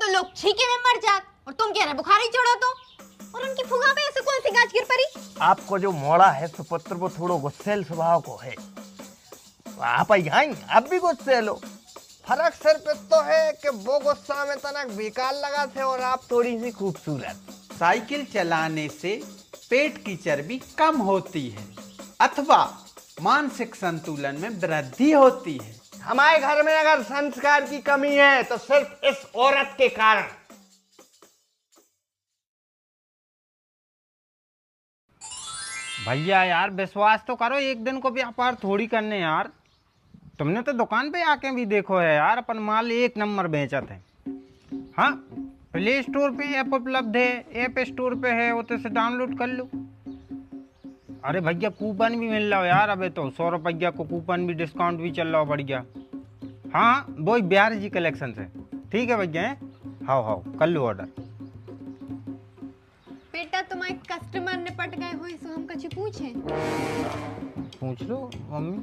तो लोग छीके में मर जात और तुम कह रहे बुखार ही चढ़ो तो। और उनकी फुगा पे ऐसे कौन सी गाज गिर पड़ी? आपको जो मोड़ा है सुपुत्र वो थोड़ो गुस्सेल स्वभाव को है। आप आई अब भी गुस्से लो। फर्क सिर्फ इतना है कि वो गुस्सा में तनक बेकार लगा थे और आप थोड़ी सी खूबसूरत। साइकिल चलाने से पेट की चर्बी कम होती है अथवा मानसिक संतुलन में वृद्धि होती है। हमारे घर में अगर संस्कार की कमी है तो सिर्फ इस औरत के कारण। भैया यार विश्वास तो करो, एक दिन को व्यापार थोड़ी करने यार। तुमने तो दुकान पे आके भी देखो है यार, अपन माल एक नंबर बेचत है। हाँ, प्ले स्टोर पे ऐप उपलब्ध है, ऐप स्टोर पे है, उसे से डाउनलोड कर लो। अरे भैया कूपन भी मिल रहा है यार, अबे तो 100 रुपया को कूपन भी, डिस्काउंट भी चल रहा है बढ़िया। हाँ वो बिहार जी कलेक्शन से। ठीक है भैया, हाँ कर लो ऑर्डर। बेटा तुम्हारे कस्टमर निपट गए हो सो हम कछु पूछें? पूछ लो मम्मी,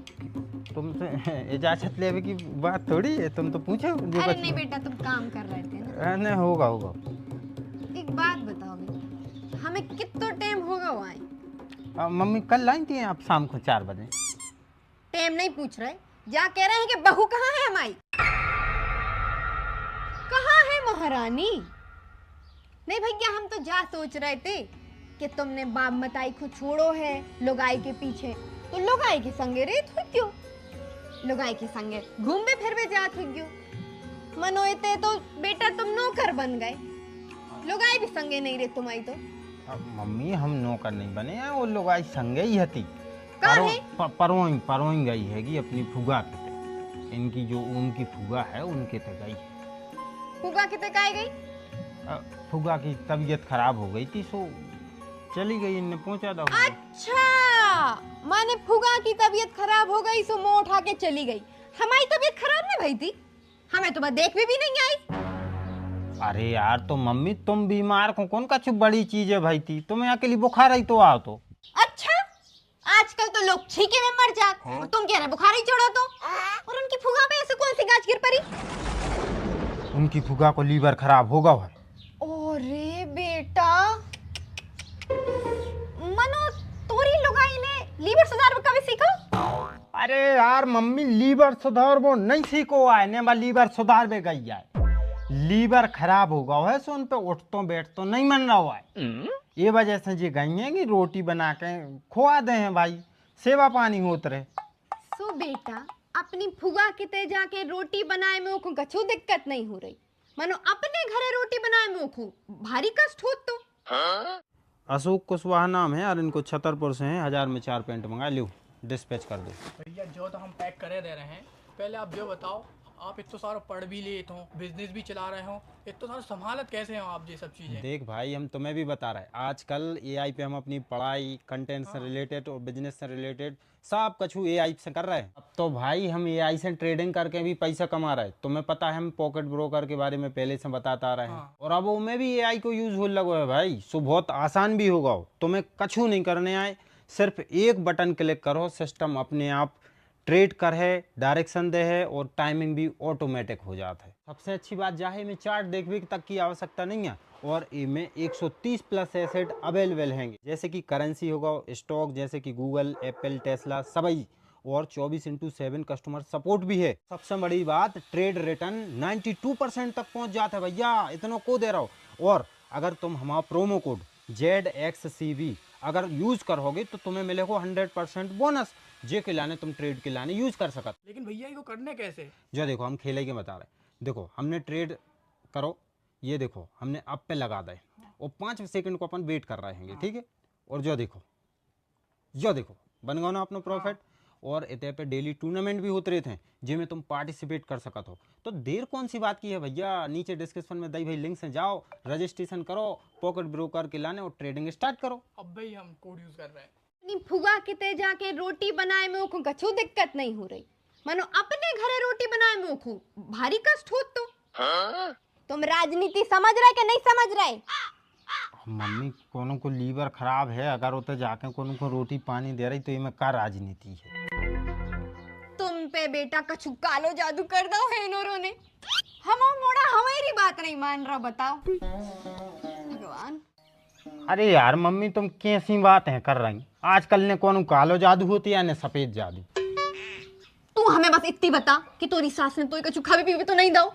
तुमसे इजाजत लेवे की बात थोड़ी है, तुम तो पूछो जो। अरे नहीं बेटा, तुम काम कर रहे थे ना। नहीं होगा। एक बात बताओ बेटा, हमें कितना टाइम होगा वहाँ? मम्मी कल लाई थी आप शाम को 4 बजे। टाइम नहीं पूछ रहे, जा कह रहे हैं कि बहू कहाँ है हमारी? कहाँ है महारानी? नहीं भैया, हम तो जा सोच रहे थे कि तुमने बाप मताई को छोड़ो है लुगाई के पीछे, तो लुगाई के संगे रेत हो क्यों? लुगाई के संगे घूमने फिरवे जात हो क्यों? मनोते तो बेटा तुम नौकर बन गए, लुगाई भी संगे नहीं रे तुम्हारी तो। मम्मी हम नौकर नहीं बने हैं, वो लोग आज संगे ही हती। परोई गई हैगी अपनी फुगा के। इनकी जो उनकी फुगा है उनके ते गई है। फुगा कितने का गई? फुगा की तबीयत खराब हो गई थी, सो चली गई, इन्हें पहुंचा दो। अच्छा, माने फुगा की तबीयत खराब हो गई सो मुंह उठा के चली गई। हमारी तबीयत खराब नहीं भई थी, हमें तो बस देख भी नहीं आई। अरे यार तो मम्मी तुम बीमार को कौन का चुप बड़ी चीज है भाई थी, तुम्हें अकेली बुखार आई तो आओ तो। अच्छा, आजकल तो लोग छीके में मर जात और तुम कह रहे बुखार ही चढ़ो तो। और उनकी फुगा पे ऐसे कौन सी गाज गिर पड़ी? उनकी फुगा को लीवर खराब होगा भाई। ओरे बेटा, मनो तोरी लुगाई ने लीवर सुधार कभी सीखा? अरे यार मम्मी लीवर सुधार वो नहीं सीखो है ने, लीवर सुधार में गई है। लीवर खराब होगा है सो उन पे उठतो बैठतो नहीं मन रहा हुआ है। ये वजह से जी गई है कि रोटी बना के खुआ दे हैं भाई, सेवा पानी होत रहे। सो बेटा अपनी फुगा किते जाके रोटी बनाए में को कछु दिक्कत नहीं हो रही, मानो अपने घरे रोटी बनाए में को भारी कष्ट होत तो। अशोक कुशवाहा नाम है और इनको छतरपुर से हैं, 1000 में 4 पेंट मंगा लो, डिस्पैच कर दो। भैया जो तो हम पैक करे दे रहे हैं, पहले आप जो बताओ, आप इतना सारा पढ़ भी लेते हो, बिजनेस भी चला रहे हो, इतना सारा संभालत कैसे हो आप ये सब चीजें? देख भाई हम तुम्हें भी बता रहे हैं, आजकल एआई पे हम अपनी पढ़ाई, कंटेंट से रिलेटेड और बिजनेस से रिलेटेड सब कुछ एआई से कर रहे हैं। अब तो भाई हम एआई से ट्रेडिंग करके भी पैसा कमा रहे हैं। तुम्हें पता है हम पॉकेट ब्रोकर के बारे में पहले से बताता रहे हैं। और अब उनमें भी एआई को यूज हो लगो है भाई, सो बहुत आसान भी होगा। तुम्हें कछु नहीं करने आए, सिर्फ एक बटन क्लिक करो, सिस्टम अपने आप ट्रेड कर है, डायरेक्शन दे है और टाइमिंग भी ऑटोमेटिक हो जाता है। सबसे अच्छी बात जाहे में चार्ट देखने तक की आवश्यकता नहीं है और इनमें 130 प्लस एसेट अवेलेबल हैं, जैसे कि करेंसी होगा, स्टॉक जैसे कि गूगल, एप्पल, टेस्ला सभी, और 24/7 कस्टमर सपोर्ट भी है। सबसे बड़ी बात ट्रेड रिटर्न 92% तक पहुंच जाता है भैया, इतना को दे रहा हो। और अगर तुम हमारा प्रोमो कोड ZXCV अगर यूज करोगे तो तुम्हें मिलेगा 100% बोनस, जे के लाने तुम ट्रेड के लाने यूज कर सकते। लेकिन भैया ये करने कैसे? जो देखो हम खेले के बता रहे, देखो हमने ट्रेड करो, ये देखो हमने अप पे लगा दे और 5 सेकंड को अपन वेट कर रहे हैं, ठीक है। और जो देखो बन गया ना अपना प्रॉफिट। और इतने पे डेली टूर्नामेंट भी होते रहते हैं जिनमें तुम पार्टिसिपेट कर सकते हो। तो देर कौन सी बात की है भैया, नीचे डिस्क्रिप्शन में दई भाई लिंक से जाओ, रजिस्ट्रेशन करो, पॉकेट ब्रोकर के लाने और ट्रेडिंग स्टार्ट करो। अब भाई हम कोड यूज कर रहे हैं। अपनी फुगा किते जाके रोटी बनाए में को कछु दिक्कत नहीं हो रही, मानो अपने घरे रोटी बनाए में को भारी कष्ट होत तो। तुम राजनीति समझ रहे कि नहीं समझ रहे? मम्मी कोनो को लीवर खराब है, अगर उते जाके कोनो को रोटी पानी दे रही तो ये में का राजनीति है? तुम पे बेटा कछु कालो जादू कर दो है इन्होंने। हम मोड़ा हमारी बात नहीं मान रहा, बताओ भगवान। अरे यार मम्मी तुम कैसी बातें कर रही? आजकल ने कौन कालो जादू होती है ने सफेद जादू। तू हमें बस इतनी बता कि तोरी सास ने तो कछु खावे पीवे तो नहीं दाओ?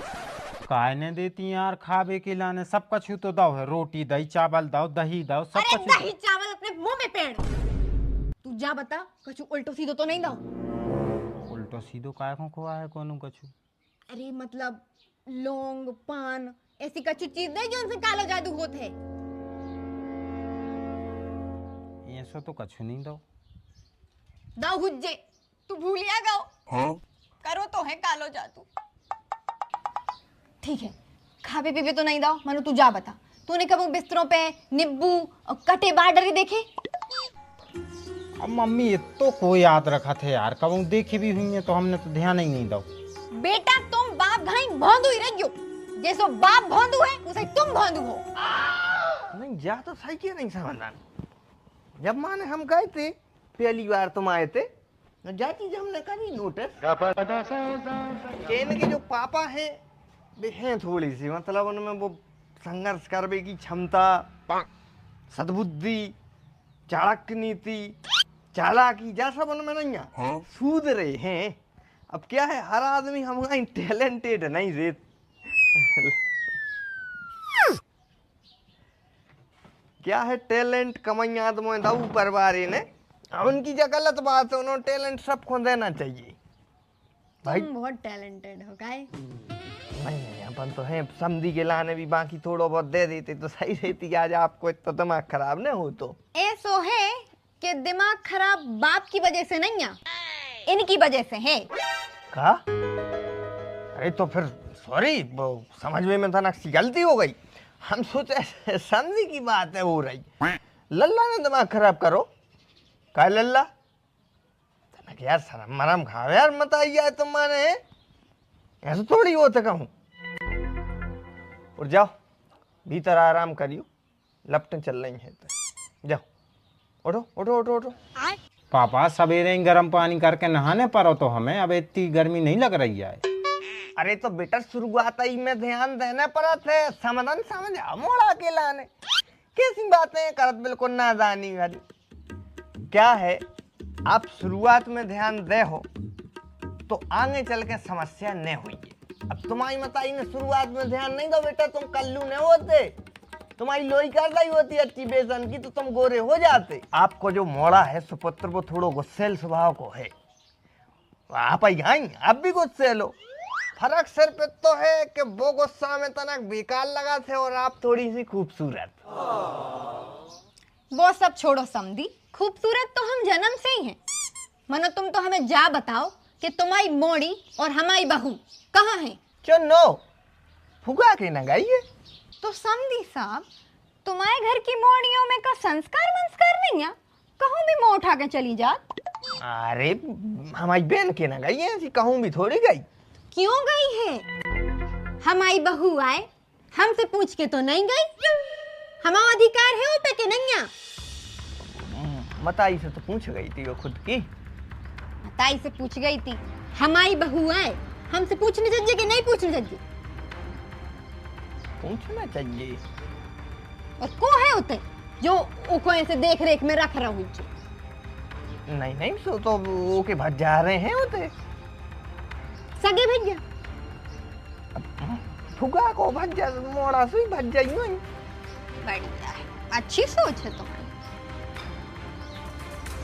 काय ने देती यार खावे के लाने, सब कछु तो दाओ है, रोटी दही चावल दाओ, दही दाओ, सब अरे कछु। दही चावल अपने मुंह में पेड़। तू जा बता कछु उल्टो सीधो तो नहीं दाओ? उल्टो सीधो काय को खुआ है कोनो कछु? अरे मतलब लौंग पान ऐसी कछु चीज दे जो उनसे काला जादू होत है। ऐसा तो कछु नहीं दो। दाओ हुज्जे तू भूलिया गाओ। हाँ? करो तो है कालो जादू। ठीक है खावे पीवे तो नहीं दाओ, मनु तू जा बता तूने कभी बिस्तरों पे नींबू और कटे बाडरी देखे? अब मम्मी ये तो कोई याद रखा थे यार, कब देखी भी हुई है तो हमने तो ध्यान ही नहीं दो। बेटा तुम बाप घाई भोंदू ही रहियो, जैसो बाप भोंदू है उसे तुम भोंदू हो। नहीं जा तो सही क्यों नहीं समाधान। जब माने हम गए थे पहली बार तुम आए थे, जा चीज हमने करी नोटिस के इनके जो पापा हैं वे हैं थोड़ी सी, मतलब उनमें वो संघर्ष करने की क्षमता, सद्बुद्धि, चाणक्य नीति, चालाकी जा सब उनमें नहीं है। सूद रहे हैं। अब क्या है हर आदमी हम टैलेंटेड नहीं रे। क्या है टैलेंट कमाई आदमी दाऊ परवारे ने, अब उनकी जो गलत बात है, उन्होंने टैलेंट सबको देना चाहिए भाई। तुम बहुत टैलेंटेड हो गाय। नहीं अपन तो हैं समझी के लाने भी, बाकी थोड़ा बहुत दे देते तो सही रहती। आज आपको इतना दिमाग खराब न हो तो ऐसो है कि दिमाग खराब बाप की वजह से नहीं है, इनकी वजह से है। कहा? अरे तो फिर सॉरी, वो समझ में था ना, गलती हो गई। हम सोचे समझी की बात है हो रही। लल्ला ने दिमाग खराब करो का लल्ला? यार शर्म मरम खाओ यार, मत आइए तुम माने ऐसा थोड़ी होता कहूँ। और जाओ भीतर आराम करियो, लपटें चल रही हैं तो जाओ, उठो उठो उठो उठो। पापा सवेरे ही गर्म पानी करके नहाने पड़ो तो हमें अब इतनी गर्मी नहीं लग रही है। अरे तो बेटा शुरुआत ही में ध्यान देना पड़ा थे, समाधान समझ मोड़ा के लाने कैसी बातें करत बिल्कुल ना जानी वाली। क्या है आप शुरुआत में ध्यान दे हो तो आगे चल के समस्या नहीं हुई है। अब तुम्हारी मताई ने शुरुआत में ध्यान नहीं दो बेटा, तुम कल्लू नहीं होते, तुम्हारी लोई कर रही होती अच्छी बेसन की तो तुम गोरे हो जाते। आपको जो मोड़ा है सुपुत्र वो थोड़ो गुस्सेल स्वभाव को है, आप आप भी गुस्से लो। फर्क सिर्फ तो है कि वो गुस्सा में तनक बेकार लगा थे और आप थोड़ी सी खूबसूरत। वो सब छोड़ो समधी, खूबसूरत तो हम जन्म से ही हैं। मनो तुम तो हमें जा बताओ कि तुम्हारी मोड़ी और हमारी बहू कहाँ हैं? चलो फुगा के न गाइए। तो समधी साहब तुम्हारे घर की मोड़ियों में का संस्कार मंस्कार नहीं है, कहूँ भी मुंह उठा के चली जात। अरे हमारी बहन के न गई है, ऐसी कहूँ भी थोड़ी गई। क्यों गई है? हमारी बहू आए हमसे पूछ के तो नहीं गई, हमारा अधिकार है ऊपर के नहीं है। मताई से तो पूछ गई थी वो खुद की। मताई से पूछ गई थी, हमारी बहू आए हमसे पूछने चाहिए कि नहीं पूछने चाहिए? पूछना चाहिए। और को है उते जो उको ऐसे देख रेख में रख रही है? नहीं नहीं सो तो वो के भज जा रहे हैं होते सगे भैया फुगा को भज जा, मोड़ा से भज जाइयो। बढ़िया है, अच्छी सोच है तुम्हारी।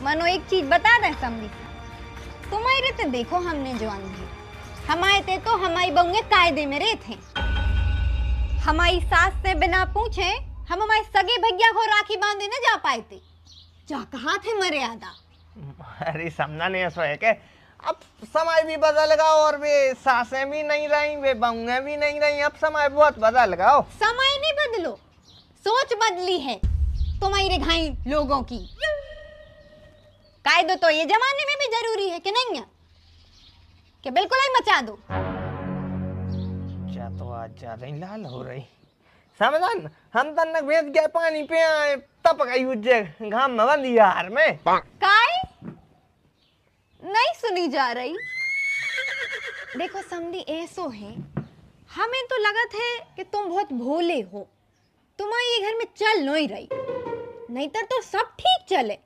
मनो एक चीज बता दे समझी, तुम्हारे ते देखो हमने जो अंधे, हमारे ते तो हमारी बहुएं कायदे में रहे थे। हमारी सास से बिना पूछे हम हमारे सगे भैया को राखी बांधे न जा पाए थे, जा कहा थे मर्यादा। अरे समझा नहीं ऐसा है कि अब समय भी बदल गया और वे सासें भी नहीं रही, वे बहुएं भी नहीं रही, अब समय बहुत बदल गया। समय नहीं बदलो, सोच बदली है तुम्हारे घाई लोगों की। कायदो तो ये जमाने में भी जरूरी है कि नहीं है कि बिल्कुल ही मचा दो। क्या तो आज ज्यादा ही लाल हो रही समझान। हम तन्नक भेज गए पानी पे आए तप गई उज्जे घाम में बंदी यार में काय नहीं सुनी जा रही। देखो समझी ऐसो है, हमें तो लगत है कि तुम बहुत भोले हो, तुम्हारी ये घर में चल नहीं रही, नहीं तो सब ठीक चले।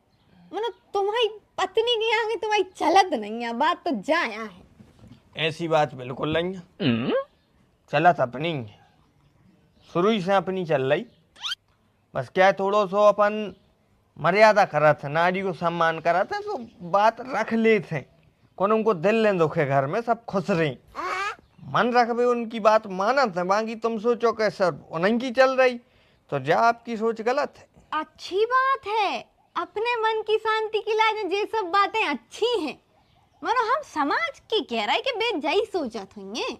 मतलब तुम्हारी पत्नी के आगे तुम्हारी चलत नहीं है, बात तो जाया है। ऐसी बात बिल्कुल नहीं है, चलत अपनी है, शुरू ही से अपनी चल रही। बस क्या है, थोड़ो सो अपन मर्यादा करत है, नारी को सम्मान करत है, तो बात रख लेते हैं। कौन उनको दिल ले दुखे, घर में सब खुश रही, मन रखबे उनकी बात मानत है। बाकी तुम सोचो कि सर उन्हीं की चल रही, तो जा आपकी सोच गलत है। अच्छी बात है, अपने मन की शांति के लिए ये सब बातें अच्छी हैं। मनो हम समाज की कह रहा है कि बेजाई सोचत हुई है,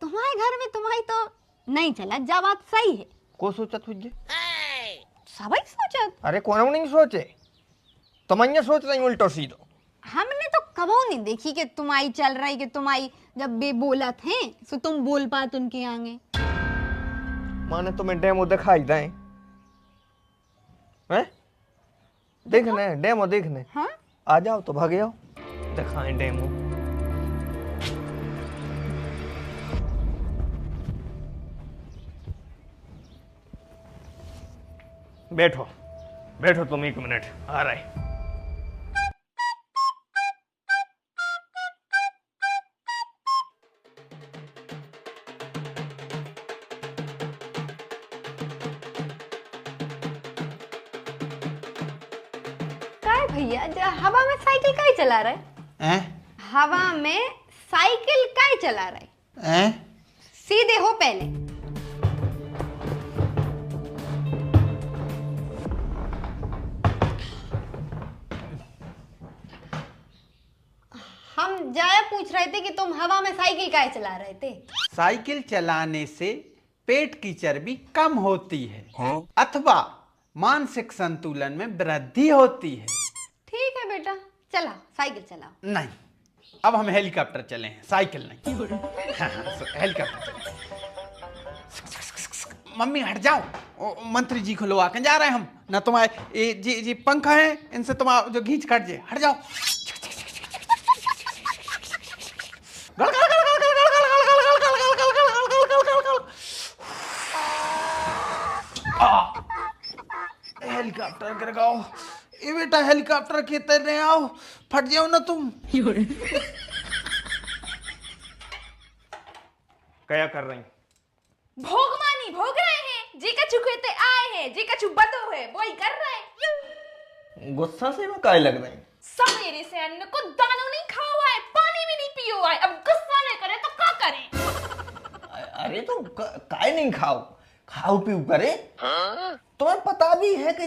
तुम्हारे घर में तुम्हारी तो नहीं चला, जा बात सही है। को सोचत हुई? सभी सोचत। अरे कौन नहीं सोचे, तुम सोच रही उल्टो सीधो। हमने तो कबो नहीं देखी कि तुम्हारी चल रही, कि तुम्हारी जब बे बोलत हैं तो तुम बोल पात उनके आगे। माने तुम्हें डेमो दिखाई दें, हैं? देखने डेमो देखने। हाँ? आ जाओ तो भाग जाओ, दिखाएं डेमो। बैठो बैठो तुम, 1 मिनट आ रहे। काय भैया, जो हवा में साइकिल काय चला रहे? हवा में साइकिल काय चला रहे? सीधे हो पहले। हम जाया पूछ रहे थे कि तुम हवा में साइकिल काय चला रहे थे? साइकिल चलाने से पेट की चर्बी कम होती है, अथवा मानसिक संतुलन में वृद्धि होती है। ठीक है बेटा, चला साइकिल चलाओ। नहीं, अब हम हेलीकॉप्टर चले हैं, साइकिल नहीं। हाँ, हेलीकॉप्टर चले। मम्मी हट जाओ, मंत्री जी को लुआ के जा रहे हैं हम ना। तुम्हारे जी पंखा है, इनसे तुम जो घींच काट जे, हट जाओ। हेलीकॉप्टर गिर गओ। ए बेटा, हेलीकॉप्टर के तैरने आओ, फट जाओ ना तुम। क्या कर रही? भोगमानी भोग रहे हैं, जी कछु कहते आए हैं, जी कछु बदो है वही कर रहे हैं। गुस्सा से मैं काय लग रही? सवेरे से अन्न को दानो नहीं खाओ हुआ है, पानी भी नहीं पियो हुआ है, अब गुस्सा नहीं करे तो क्या करें? अरे तो काय नहीं खाओ, खाओ पीओ करे। तुम्हें पता भी है कि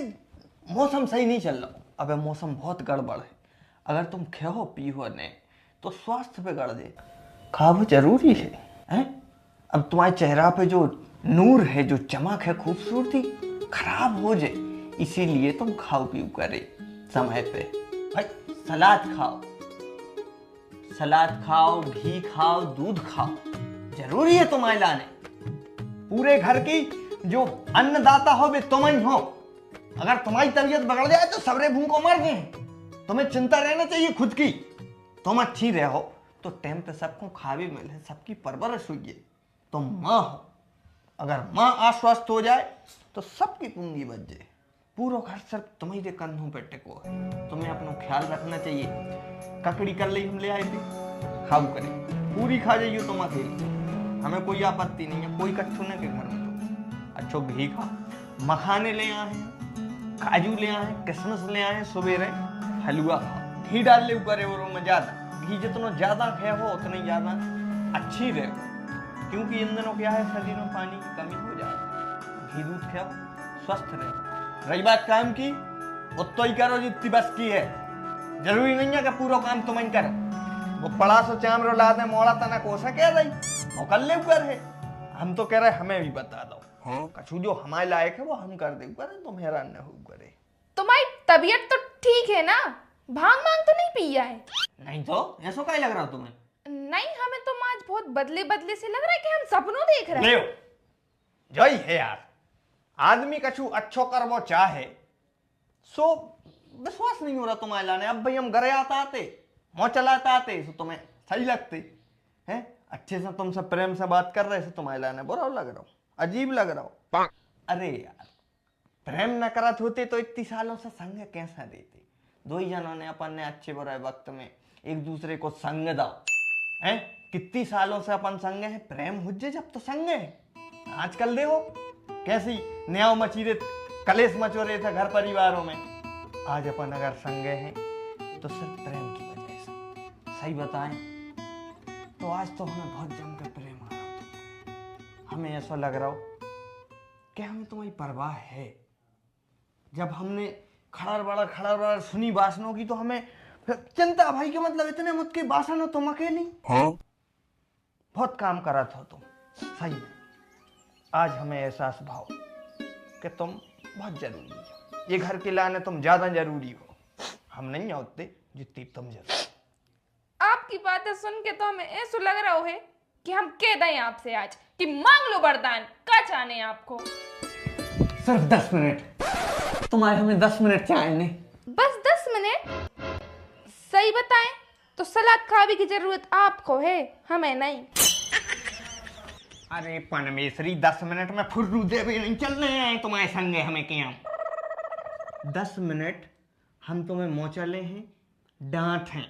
मौसम सही नहीं चल रहा। अबे मौसम बहुत गड़बड़ है, अगर तुम खाओ पियो नहीं तो स्वास्थ्य बिगड़ जाए। खाओ जरूरी है, हैं? अब तुम्हारे चेहरा पे जो नूर है, जो चमक है, खूबसूरती खराब हो जाए, इसीलिए तुम खाओ पियो करे समय पे। भाई सलाद खाओ, सलाद खाओ, घी खाओ, दूध खाओ, जरूरी है तुम्हारे लाने। पूरे घर की जो अन्नदाता हो वे तुम ही हो। अगर तुम्हारी तबीयत बिगड़ जाए तो सबरे भूखों मर गए। तुम्हें चिंता रहना चाहिए खुद की। तुम अच्छी रहो तो टाइम पे सबको खावे मिले, सबकी परवरिश हुई है। तुम माँ हो, अगर माँ अस्वस्थ हो जाए तो सबकी पूंजी बच जाए। पूरा घर सिर्फ तुम्हारे कंधों पे टिको है, तुम्हें अपना ख्याल रखना चाहिए। ककड़ी कर ली हम ले आए थे, खाओ करे, पूरी खा जाइए तुम अकेली, हमें कोई आपत्ति नहीं है। कोई कट्ठू नहीं के घर में। तो अच्छो घी खा, मखाने ले आए हैं, काजू ले आए, किशमिश ले आए, सवेरे हलवा खाओ, घी डाल ले ऊपर में ज्यादा। घी जितना ज्यादा खाया हो उतनी ज्यादा अच्छी रहे, क्योंकि इन दिनों क्या है, शरीर में पानी की कमी हो जाती है। घी दूध खाओ, स्वस्थ रहो। रही बात काम की, उतो ही करो जितनी बस की है। जरूरी नहीं है कि पूरा काम तुम ही करो। वो पड़ा सो चामरो ला दे, मोड़ा तना कोसा कह रही, वो कर ले ऊपर है। हम तो कह रहे हमें भी बता दो, कछु जो हमारे लायक है वो हम कर दे ऊपर, तुम हैरान न हो करे। तुम्हारी तबीयत तो ठीक है ना? भांग मांग तो नहीं पिया है? नहीं तो ऐसा क्या लग रहा तुम्हें? नहीं, हमें तो आज बहुत बदले बदले से लग रहा है कि हम सपनों देख रहे हैं। जय है यार, आदमी कछु अच्छो करवो चाहे सो विश्वास नहीं हो रहा तुम्हारे लाने। अब भाई हम घर आता आते, मोह चलाता आते तो तुम्हें सही लगते हैं। अच्छे से तुमसे प्रेम से बात कर रहे थे, तुम्हारे लाने बुरा लग रहा हो, अजीब लग रहा हो। अरे यार, प्रेम न करत होते तो इतनी सालों से संग कैसे देते? दो ही जनों ने अपन ने अच्छे बुरे वक्त में एक दूसरे को संग दो है। कितनी सालों से अपन संग है, प्रेम हुज्जे जब तो संग है। आजकल देखो कैसी न्याव मची रहे, कलेश मचो रहे थे घर परिवारों में। आज अपन अगर संग हैं तो सिर्फ प्रेम की वजह से। सही बताएं तो आज तो हमें बहुत जम कर प्रेम आ रहा हो। हमें ऐसा लग रहा हो कि हमें तुम्हारी परवाह है। जब हमने खड़ा बड़ा सुनी बासनों की तो हमें चिंता भाई के मतलब इतने मुझ के बासन हो तुम अकेली। बहुत काम करा था तुम, सही में। आज हमें एहसास भाव कि तुम बहुत जरूरी हो, ये घर के लाने तुम ज्यादा जरूरी हो। हम नहीं होते जितनी तुम जरूरी। आपकी बातें सुन के तो हमें ऐसा लग रहा है कि हम कह दें आपसे आज कि मांग लो वरदान, क्या चाहने आपको? सिर्फ 10 मिनट तुम्हारे, हमें 10 मिनट चाहिए। बस 10 मिनट? सही बताएं तो सलाद खाने की जरूरत आपको है, हमें नहीं। अरे परमेश्वरी, 10 मिनट में फुर्रू दे भी नहीं चलने आए तुम्हारे संगे। हमें क्या 10 मिनट हम तुम्हें मोचले हैं, डांट हैं,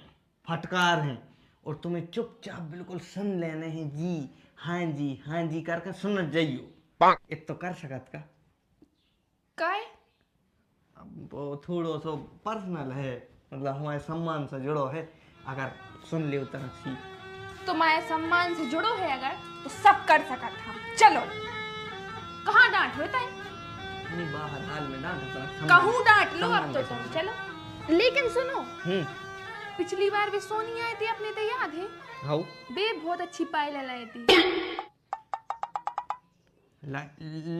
फटकार हैं, और तुम्हें चुपचाप बिल्कुल सुन लेने हैं। जी हाँ जी करके सुन जाइयो। इत तो कर सकत का? काय? अब वो थोड़ो सो पर्सनल है, मतलब हमारे सम्मान से जुड़ो है। अगर सुन लियो तो सी तुम्हारे सम्मान से जुड़ो है अगर, तो सब कर सका था। चलो, कहाँ डांट होता है? नहीं, बाहर हाल में डांट कहूँ डांट लो अब तो तुम। चलो, लेकिन सुनो, पिछली बार भी सोनी आई थी, अपने तो याद है? हाँ, बे बहुत अच्छी पायल लाई थी।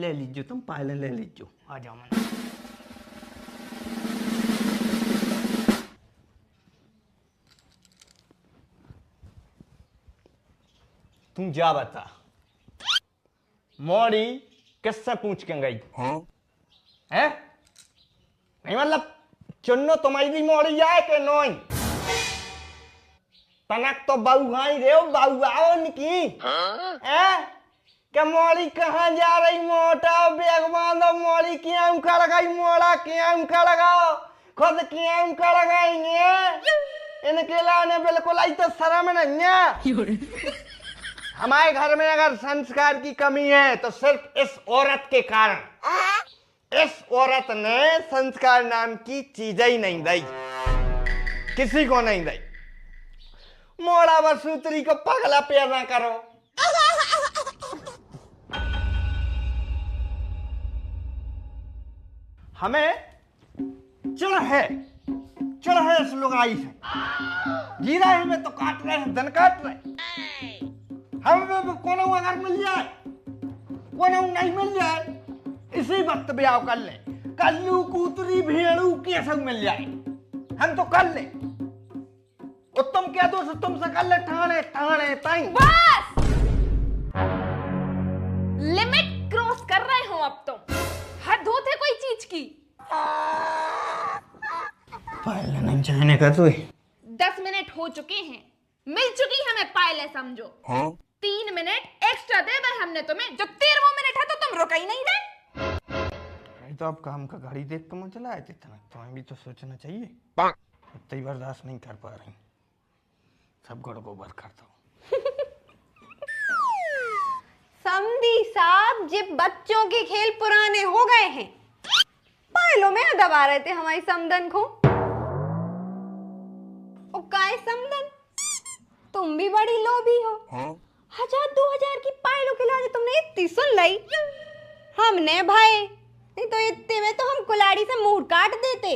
ले लीजिए तुम पायलें, ले लीजिए। आ जाओ मन। तुम जा बता, मोड़ी किससे पूछ के गई? है नहीं, मतलब चुन्नो तुम्हारी मोड़ी जाए के नोई तनक तो बाऊ गाई रे, बाऊ आओ निकी। क्या मोड़ी कहाँ जा रही? मोटा बैग बांधो, मोड़ी क्या कर गई? मोड़ा क्या कर लगाओ, खुद क्या कर लगाएंगे? इनके लाने बिल्कुल आई तो शर्म नहीं है। हमारे घर में अगर संस्कार की कमी है तो सिर्फ इस औरत के कारण। इस औरत ने संस्कार नाम की चीज ही नहीं दी, किसी को नहीं दी। मोड़ा वसूत्री को पगला पैदा करो। हमें चिढ़ है इस लुगाई से। जीरा ही में तो काट रहे हैं, दिन काट रहे। हम कोनो अगर मिल जाए, कोनो नहीं मिल जाए, इसी वक्त ब्याह कर ले। कल्लू कूतरी भेड़ू के सब मिल जाए, हम तो कर ले। और तुम क्या दोस्त तुमसे कर ले, ठाणे ठाणे ताई। बस, लिमिट क्रॉस कर रहे हो अब तो। हद होते कोई चीज की। पहले नहीं चाहने का तो 10 मिनट हो चुके हैं, मिल चुकी हमें पायले, समझो। 3 मिनट एक्स्ट्रा दे दे हमने तुम्हें, जो 13वां मिनट है तो तुम रुका ही नहीं रहे। तो अब काम का घड़ी देख के मुझे चला है, इतना तुम्हें भी तो सोचना चाहिए। इतना बर्दाश्त नहीं कर पा रही, सब गुड़ गोबर करता हूँ। समधी साहब, जब बच्चों के खेल पुराने हो गए हैं, पायलों में दबा रहे थे हमारी समदन को। ओ काय समदन, तुम भी बड़ी लोभी हो। 1000-2000 की पायलों के लाने तुमने इतनी सुन ली। हमने भाई, नहीं तो इतने में तो हम कुलाड़ी से मुंह काट देते।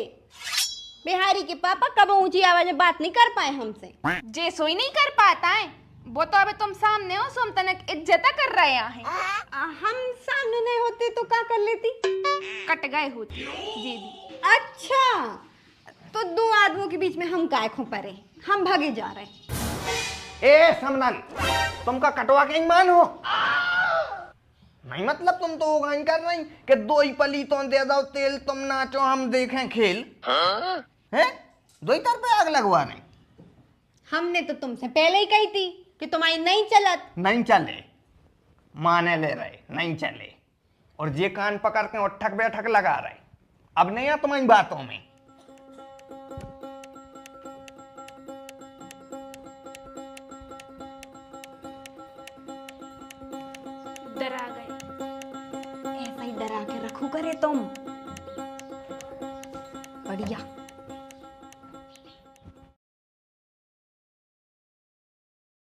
बिहारी के पापा कब ऊंची आवाज में बात नहीं कर पाए हमसे। जे सोई नहीं कर पाता है, वो तो अबे तुम सामने हो, सोम तनक इज्जत कर रहे हैं। हम सामने नहीं होते तो क्या कर लेती? कट गए होती जी भी। अच्छा, तो दो आदमियों के बीच में हम काय खो परे, हम भागे जा रहे हैं। ए समनन, तुमका कटवा के ईमान हो नहीं? मतलब तुम तो वो कर रही कि 2 ही पलीतों दे दो तेल, तुम नाचो हम देखें खेल। हैं 2 ही तरफ आग लगवा नहीं। हमने तो तुमसे पहले ही कही थी कि तुम्हारी नहीं चलत। नहीं चले, माने ले रहे नहीं चले, और ये कान पकड़ के उठक बैठक लगा रहे। अब नहीं आ तुम्हारी बातों में। डरा गए। ऐसा ही डरा के रखू करे तुम। बढ़िया।